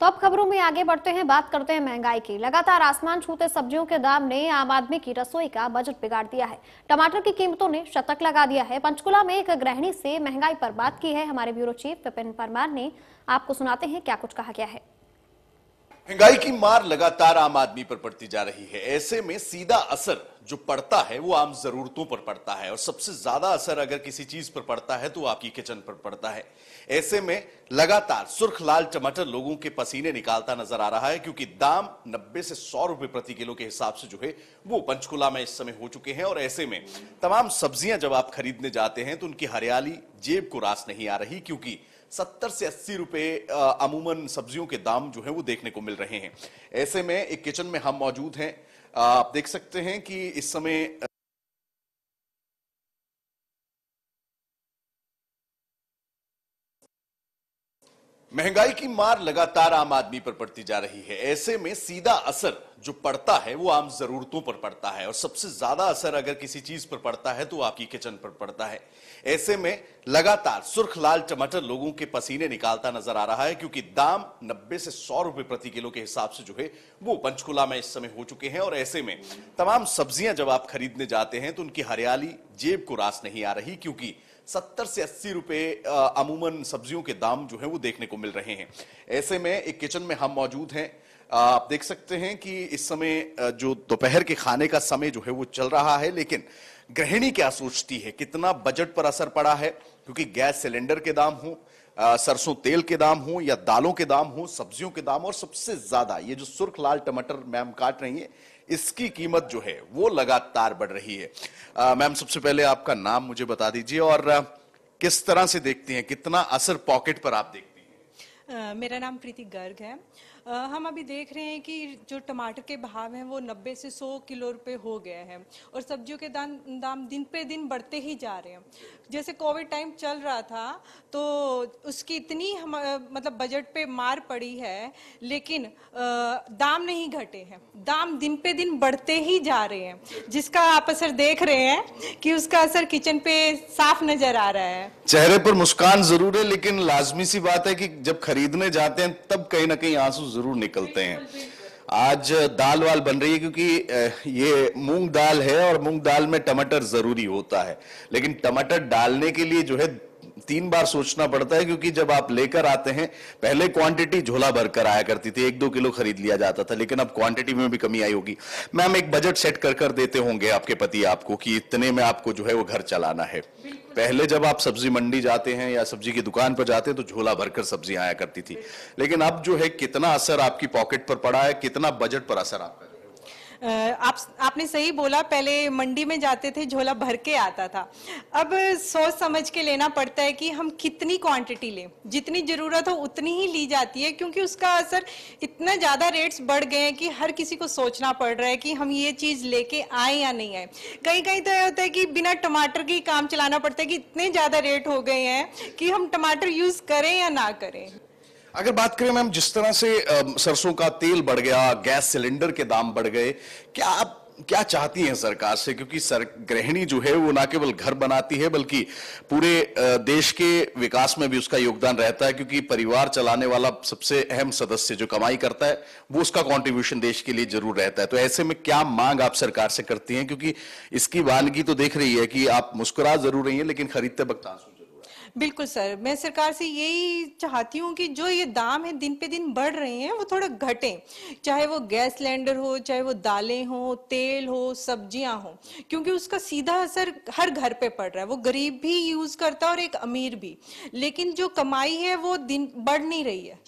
तो अब खबरों में आगे बढ़ते हैं, बात करते हैं महंगाई की। लगातार आसमान छूते सब्जियों के दाम ने आम आदमी की रसोई का बजट बिगाड़ दिया है। टमाटर की कीमतों ने शतक लगा दिया है। पंचकुला में एक गृहिणी से महंगाई पर बात की है हमारे ब्यूरो चीफ विपिन परमार ने। आपको सुनाते हैं क्या कुछ कहा गया है। महंगाई की मार लगातार आम आदमी पर पड़ती जा रही है। ऐसे में सीधा असर जो पड़ता है वो आम जरूरतों पर पड़ता है और सबसे ज्यादा असर अगर किसी चीज पर पड़ता है तो आपकी किचन पर पड़ता है। ऐसे में लगातार सुर्ख लाल टमाटर लोगों के पसीने निकालता नजर आ रहा है, क्योंकि दाम 90 से 100 रुपए प्रति किलो के हिसाब से जो है वो पंचकुला में इस समय हो चुके हैं। और ऐसे में तमाम सब्जियां जब आप खरीदने जाते हैं तो उनकी हरियाली जेब को रास नहीं आ रही, क्योंकि 70 से 80 रुपए अमूमन सब्जियों के दाम जो है वो देखने को मिल रहे हैं। ऐसे में एक किचन में हम मौजूद हैं। आप देख सकते हैं कि इस समय महंगाई की मार लगातार आम आदमी पर पड़ती जा रही है। ऐसे में सीधा असर जो पड़ता है वो आम जरूरतों पर पड़ता है और सबसे ज्यादा असर अगर किसी चीज पर पड़ता है तो आपकी किचन पर पड़ता है। ऐसे में लगातार सुर्ख लाल टमाटर लोगों के पसीने निकालता नजर आ रहा है, क्योंकि दाम 90 से 100 रुपए प्रति किलो के हिसाब से जो है वो पंचकुला में इस समय हो चुके हैं। और ऐसे में तमाम सब्जियां जब आप खरीदने जाते हैं तो उनकी हरियाली जेब को रास नहीं आ रही, क्योंकि 70 से 80 रुपए अमूमन सब्जियों के दाम जो है वो देखने को मिल रहे हैं। ऐसे में एक किचन में हम मौजूद हैं। आप देख सकते हैं कि इस समय जो दोपहर के खाने का समय जो है वो चल रहा है, लेकिन गृहिणी क्या सोचती है, कितना बजट पर असर पड़ा है, क्योंकि गैस सिलेंडर के दाम हो, सरसों तेल के दाम हो या दालों के दाम हो, सब्जियों के दाम, और सबसे ज्यादा ये जो सुर्ख लाल टमाटर मैम काट रही है इसकी कीमत जो है वो लगातार बढ़ रही है। मैम, सबसे पहले आपका नाम मुझे बता दीजिए और किस तरह से देखती हैं, कितना असर पॉकेट पर आप देखती हैं? मेरा नाम प्रीति गर्ग है। हम अभी देख रहे हैं कि जो टमाटर के भाव हैं वो 90 से 100 किलो रुपए हो गए हैं और सब्जियों के दाम दिन पे दिन बढ़ते ही जा रहे हैं। जैसे कोविड टाइम चल रहा था तो उसकी इतनी मतलब बजट पे मार पड़ी है, लेकिन दाम नहीं घटे हैं, दाम दिन पे दिन बढ़ते ही जा रहे हैं, जिसका आप असर देख रहे हैं कि उसका असर किचन पे साफ नजर आ रहा है। चेहरे पर मुस्कान जरूर है, लेकिन लाजमी सी बात है कि जब खरीदने जाते हैं तब कहीं ना कहीं आंसू जरूर निकलते हैं। आज दाल वाल बन रही है, क्योंकि ये मूंग दाल है और मूंग दाल में टमाटर जरूरी होता है, लेकिन टमाटर डालने के लिए जो है 3 बार सोचना पड़ता है, क्योंकि जब आप लेकर आते हैं, पहले क्वांटिटी झोला भर कर आया करती थी, 1-2 किलो खरीद लिया जाता था, लेकिन अब क्वांटिटी में भी कमी आई होगी। मैम, एक बजट सेट कर देते होंगे आपके पति आपको कि इतने में आपको जो है वो घर चलाना है। पहले जब आप सब्जी मंडी जाते हैं या सब्जी की दुकान पर जाते हैं तो झोला भरकर सब्जी आया करती थी, लेकिन अब जो है कितना असर आपकी पॉकेट पर पड़ा है, कितना बजट पर असर आपका? आपने सही बोला, पहले मंडी में जाते थे झोला भर के आता था। अब सोच समझ के लेना पड़ता है कि हम कितनी क्वांटिटी लें, जितनी जरूरत हो उतनी ही ली जाती है, क्योंकि उसका असर इतना ज्यादा रेट्स बढ़ गए हैं कि हर किसी को सोचना पड़ रहा है कि हम ये चीज लेके आए या नहीं आए। कहीं कहीं तो यह होता है कि बिना टमाटर के काम चलाना पड़ता है कि इतने ज्यादा रेट हो गए हैं कि हम टमाटर यूज करें या ना करें। अगर बात करें मैम, जिस तरह से सरसों का तेल बढ़ गया, गैस सिलेंडर के दाम बढ़ गए, क्या आप क्या चाहती हैं सरकार से? क्योंकि गृहिणी जो है वो ना केवल घर बनाती है बल्कि पूरे देश के विकास में भी उसका योगदान रहता है, क्योंकि परिवार चलाने वाला सबसे अहम सदस्य जो कमाई करता है वो उसका कंट्रीब्यूशन देश के लिए जरूर रहता है। तो ऐसे में क्या मांग आप सरकार से करती हैं, क्योंकि इसकी वानगी तो देख रही है कि आप मुस्कुरा जरूर रही हैं लेकिन खरीदते वक्त आंसू। बिल्कुल सर, मैं सरकार से यही चाहती हूँ कि जो ये दाम है दिन पे दिन बढ़ रहे हैं वो थोड़ा घटे, चाहे वो गैस सिलेंडर हो, चाहे वो दालें हो, तेल हो, सब्जियां हो, क्योंकि उसका सीधा असर हर घर पे पड़ रहा है। वो गरीब भी यूज करता है और एक अमीर भी, लेकिन जो कमाई है वो दिन बढ़ नहीं रही है।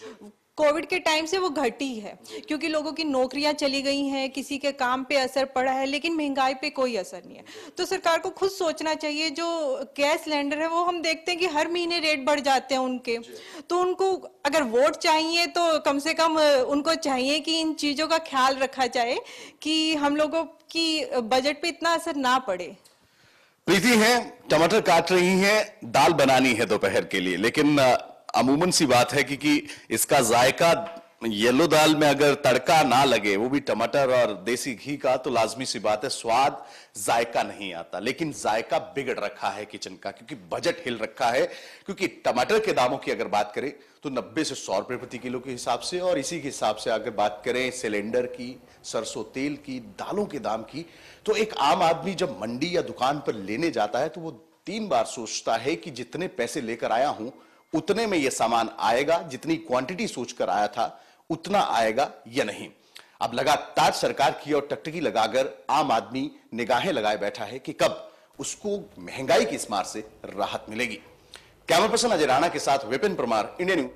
कोविड के टाइम से वो घटी है, क्योंकि लोगों की नौकरियां चली गई हैं, किसी के काम पे असर पड़ा है, लेकिन महंगाई पे कोई असर नहीं है। तो सरकार को खुद सोचना चाहिए। जो गैस सिलेंडर है वो हम देखते हैं कि हर महीने रेट बढ़ जाते हैं उनके, तो उनको अगर वोट चाहिए तो कम से कम उनको चाहिए कि इन चीजों का ख्याल रखा जाए कि हम लोगों की बजट पे इतना असर ना पड़े। प्रीति है, टमाटर काट रही हैं, दाल बनानी है दोपहर के लिए, लेकिन अमूमन सी बात है कि इसका जायका येलो दाल में अगर तड़का ना लगे, वो भी टमाटर और देसी घी का, तो लाजमी सी बात है स्वाद जायका नहीं आता। लेकिन जायका बिगड़ रखा है किचन का, क्योंकि बजट हिल रखा है। क्योंकि टमाटर के दामों की अगर बात करें तो 90 से 100 रुपए प्रति किलो के हिसाब से, और इसी के हिसाब से अगर बात करें सिलेंडर की, सरसों तेल की, दालों के दाम की, तो एक आम आदमी जब मंडी या दुकान पर लेने जाता है तो वो 3 बार सोचता है कि जितने पैसे लेकर आया हूं उतने में यह सामान आएगा, जितनी क्वांटिटी सोचकर आया था उतना आएगा या नहीं। अब लगातार सरकार की और टकटकी लगाकर आम आदमी निगाहें लगाए बैठा है कि कब उसको महंगाई की इस मार से राहत मिलेगी। कैमरा पर्सन अजय राणा के साथ विपिन परमार, इंडिया न्यूज।